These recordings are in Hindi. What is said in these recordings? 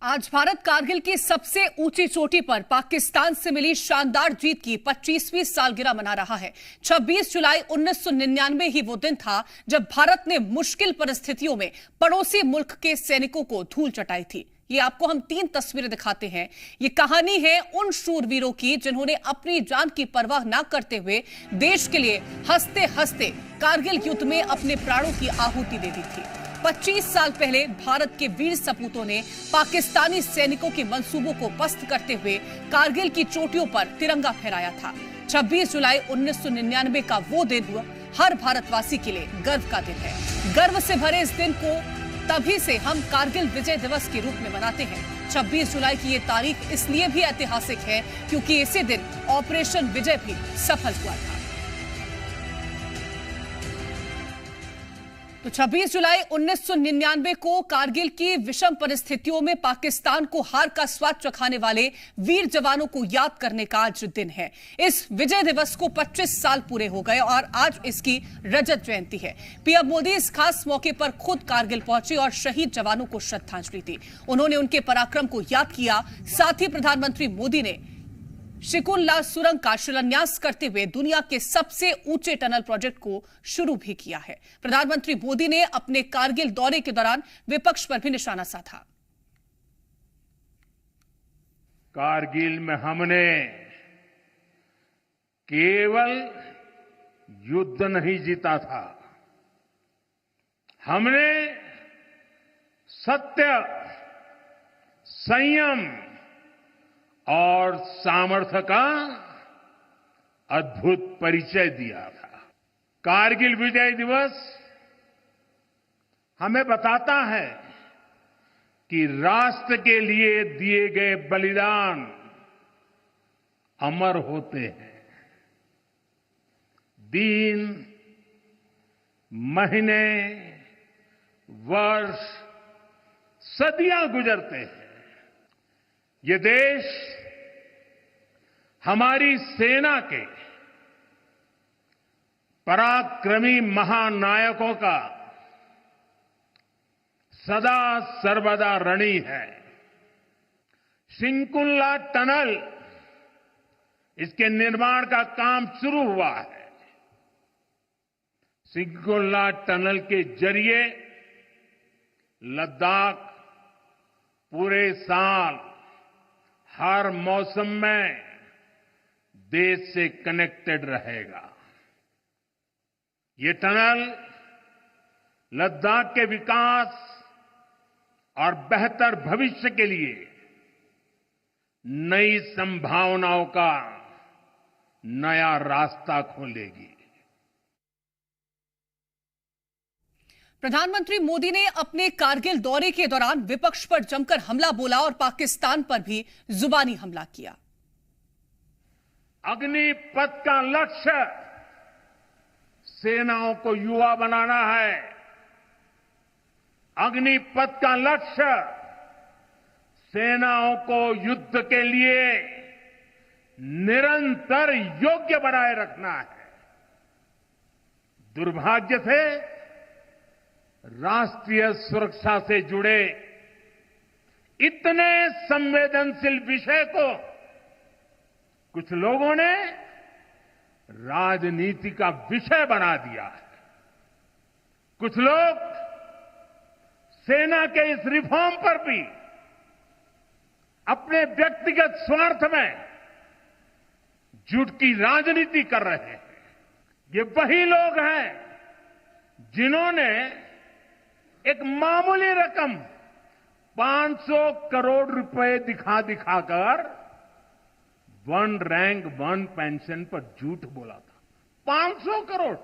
आज भारत कारगिल की सबसे ऊंची चोटी पर पाकिस्तान से मिली शानदार जीत की 25वीं सालगिरह मना रहा है। 26 जुलाई 1999 ही वो दिन था जब भारत ने मुश्किल परिस्थितियों में पड़ोसी मुल्क के सैनिकों को धूल चटाई थी। ये आपको हम 3 तस्वीरें दिखाते हैं। ये कहानी है उन शूरवीरों की जिन्होंने अपनी जान की परवाह न करते हुए देश के लिए हंसते हंसते कारगिल युद्ध में अपने प्राणों की आहुति दे दी थी। 25 साल पहले भारत के वीर सपूतों ने पाकिस्तानी सैनिकों के मंसूबों को पस्त करते हुए कारगिल की चोटियों पर तिरंगा फहराया था। 26 जुलाई 1999 का वो दिन हर भारतवासी के लिए गर्व का दिन है। गर्व से भरे इस दिन को तभी से हम कारगिल विजय दिवस के रूप में मनाते हैं। 26 जुलाई की ये तारीख इसलिए भी ऐतिहासिक है क्योंकि इसी दिन ऑपरेशन विजय भी सफल हुआ था। तो 26 जुलाई 1999 को कारगिल की विषम परिस्थितियों में पाकिस्तान को हार का स्वाद चखाने वाले वीर जवानों को याद करने का आज दिन है। इस विजय दिवस को 25 साल पूरे हो गए और आज इसकी रजत जयंती है। पीएम मोदी इस खास मौके पर खुद कारगिल पहुंचे और शहीद जवानों को श्रद्धांजलि दी। उन्होंने उनके पराक्रम को याद किया। साथ ही प्रधानमंत्री मोदी ने शिकुनला सुरंग का शिलान्यास करते हुए दुनिया के सबसे ऊंचे टनल प्रोजेक्ट को शुरू भी किया है। प्रधानमंत्री मोदी ने अपने कारगिल दौरे के दौरान विपक्ष पर भी निशाना साधा। कारगिल में हमने केवल युद्ध नहीं जीता था, हमने सत्य, संयम और सामर्थ्य का अद्भुत परिचय दिया था। कारगिल विजय दिवस हमें बताता है कि राष्ट्र के लिए दिए गए बलिदान अमर होते हैं। दिन, महीने, वर्ष, सदियां गुजरते हैं। ये देश हमारी सेना के पराक्रमी महानायकों का सदा सर्वदा ऋणी है। शिकुनला टनल, इसके निर्माण का काम शुरू हुआ है। शिकुनला टनल के जरिए लद्दाख पूरे साल हर मौसम में देश से कनेक्टेड रहेगा। ये टनल लद्दाख के विकास और बेहतर भविष्य के लिए नई संभावनाओं का नया रास्ता खोलेगी। प्रधानमंत्री मोदी ने अपने कारगिल दौरे के दौरान विपक्ष पर जमकर हमला बोला और पाकिस्तान पर भी जुबानी हमला किया। अग्निपथ का लक्ष्य सेनाओं को युवा बनाना है। अग्निपथ का लक्ष्य सेनाओं को युद्ध के लिए निरंतर योग्य बनाए रखना है। दुर्भाग्य से राष्ट्रीय सुरक्षा से जुड़े इतने संवेदनशील विषय को कुछ लोगों ने राजनीति का विषय बना दिया है। कुछ लोग सेना के इस रिफॉर्म पर भी अपने व्यक्तिगत स्वार्थ में झूठ की राजनीति कर रहे हैं। ये वही लोग हैं जिन्होंने एक मामूली रकम 500 करोड़ रुपए दिखाकर वन रैंक वन पेंशन पर झूठ बोला था। 500 करोड़।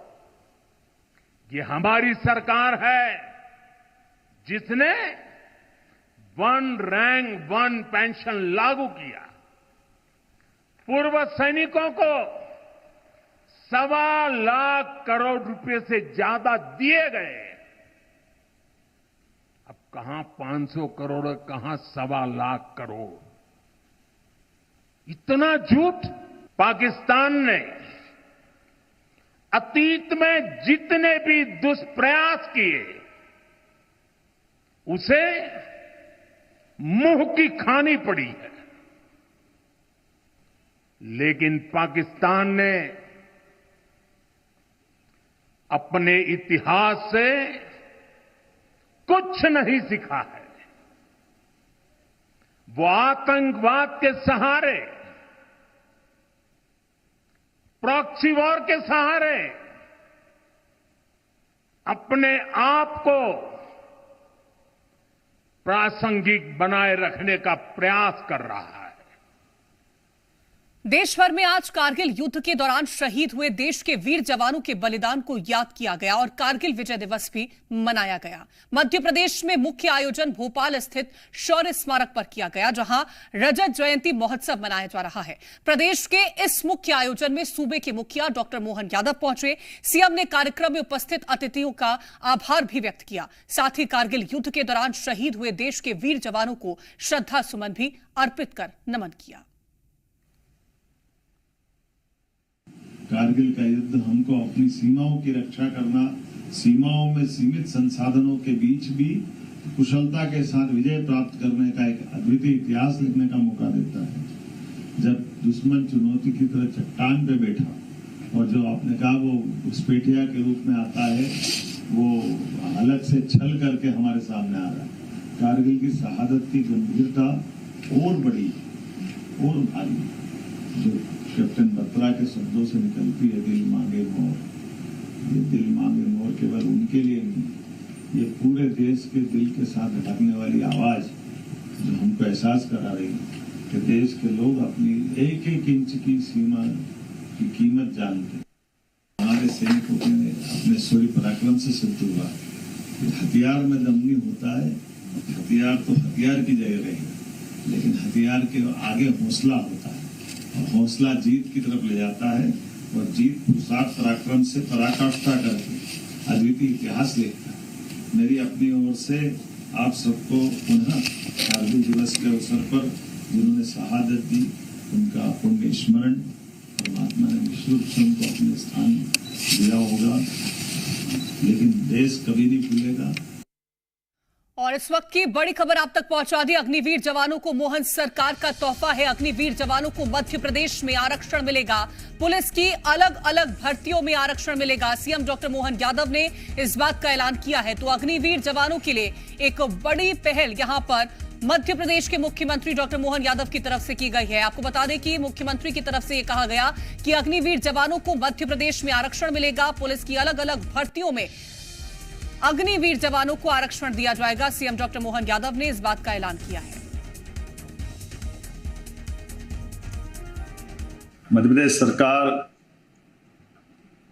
ये हमारी सरकार है जिसने वन रैंक वन पेंशन लागू किया। पूर्व सैनिकों को 1.25 लाख करोड़ रुपए से ज्यादा दिए गए। अब कहां 500 करोड़, कहां 1.25 लाख करोड़। इतना झूठ। पाकिस्तान ने अतीत में जितने भी दुष्प्रयास किए उसे मुंह की खानी पड़ी है। लेकिन पाकिस्तान ने अपने इतिहास से कुछ नहीं सीखा है। वो आतंकवाद के सहारे, प्रॉक्सी वॉर के सहारे अपने आप को प्रासंगिक बनाए रखने का प्रयास कर रहा है। देश भर में आज कारगिल युद्ध के दौरान शहीद हुए देश के वीर जवानों के बलिदान को याद किया गया और कारगिल विजय दिवस भी मनाया गया। मध्य प्रदेश में मुख्य आयोजन भोपाल स्थित शौर्य स्मारक पर किया गया, जहां रजत जयंती महोत्सव मनाया जा रहा है। प्रदेश के इस मुख्य आयोजन में सूबे के मुखिया डॉक्टर मोहन यादव पहुंचे। सीएम ने कार्यक्रम में उपस्थित अतिथियों का आभार भी व्यक्त किया। साथ ही कारगिल युद्ध के दौरान शहीद हुए देश के वीर जवानों को श्रद्धा सुमन भी अर्पित कर नमन किया। कारगिल का युद्ध हमको अपनी सीमाओं की रक्षा करना, सीमाओं में सीमित संसाधनों के बीच भी कुशलता के साथ विजय प्राप्त करने का एक अद्वितीय इतिहास लिखने का मौका देता है। जब दुश्मन चुनौती की तरह चट्टान पे बैठा और जो आपने कहा वो घुसपैठिया के रूप में आता है, वो अलग से छल करके हमारे सामने आ रहा है। कारगिल की शहादत की गंभीरता और बड़ी और भारी, जो कैप्टन बत्रा के शब्दों से निकलती है, दिल मांगे मोर। ये दिल मांगे मोर केवल उनके लिए नहीं, ये पूरे देश के दिल के साथ धड़कने वाली आवाज जो हमको एहसास करा रही है कि देश के लोग अपनी एक एक इंच की सीमा की कीमत जानते। हमारे सैनिकों ने अपने शौर्य पराक्रम से सिद्ध हुआ कि हथियार में दम नहीं होता है, हथियार तो हथियार की जगह रहेगा, लेकिन हथियार के आगे हौसला होता है और हौसला जीत की तरफ ले जाता है और जीत पुरुषार्थ पराक्रम से पराकाष्ठा करके अद्वितीय इतिहास लिखता है। मेरी अपनी ओर से आप सबको पुनः कारगिल दिवस के अवसर पर जिन्होंने शहादत दी उनका पुण्य स्मरण, परमात्मा ने निश्चित से उनको अपने स्थान दिया होगा, लेकिन देश कभी नहीं भूलेगा। और इस वक्त की बड़ी खबर आप तक पहुंचा दी। अग्निवीर जवानों को मोहन सरकार का तोहफा है। अग्निवीर जवानों को मध्य प्रदेश में आरक्षण मिलेगा। पुलिस की अलग अलग भर्तियों में आरक्षण मिलेगा। सीएम डॉक्टर मोहन यादव ने इस बात का ऐलान किया है। तो अग्निवीर जवानों के लिए एक बड़ी पहल यहां पर मध्य प्रदेश के मुख्यमंत्री डॉक्टर मोहन यादव की तरफ से की गई है। आपको बता दें कि मुख्यमंत्री की तरफ से यह कहा गया कि अग्निवीर जवानों को मध्य प्रदेश में आरक्षण मिलेगा। पुलिस की अलग अलग भर्तियों में अग्निवीर जवानों को आरक्षण दिया जाएगा। सीएम डॉक्टर मोहन यादव ने इस बात का ऐलान किया है। मध्य प्रदेश सरकार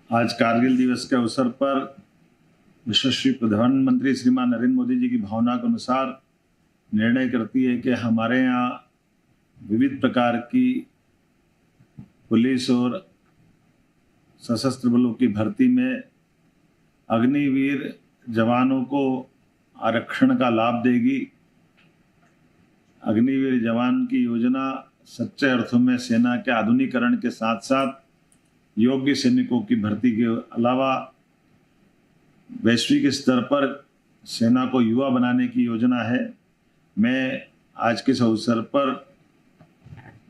आज कारगिल दिवस के अवसर पर यशस्वी प्रधानमंत्री श्रीमान नरेंद्र मोदी जी की भावना के अनुसार निर्णय करती है कि हमारे यहाँ विविध प्रकार की पुलिस और सशस्त्र बलों की भर्ती में अग्निवीर जवानों को आरक्षण का लाभ देगी। अग्निवीर जवान की योजना सच्चे अर्थों में सेना के आधुनिकीकरण के साथ साथ योग्य सैनिकों की भर्ती के अलावा वैश्विक स्तर पर सेना को युवा बनाने की योजना है। मैं आज के इस अवसर पर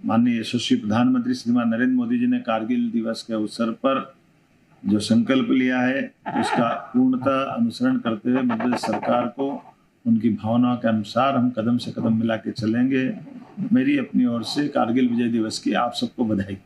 माननीय यशस्वी प्रधानमंत्री श्रीमान नरेंद्र मोदी जी ने कारगिल दिवस के अवसर पर जो संकल्प लिया है उसका पूर्णतः अनुसरण करते हुए मध्य प्रदेश सरकार को उनकी भावनाओं के अनुसार हम कदम से कदम मिला के चलेंगे। मेरी अपनी ओर से कारगिल विजय दिवस की आप सबको बधाई।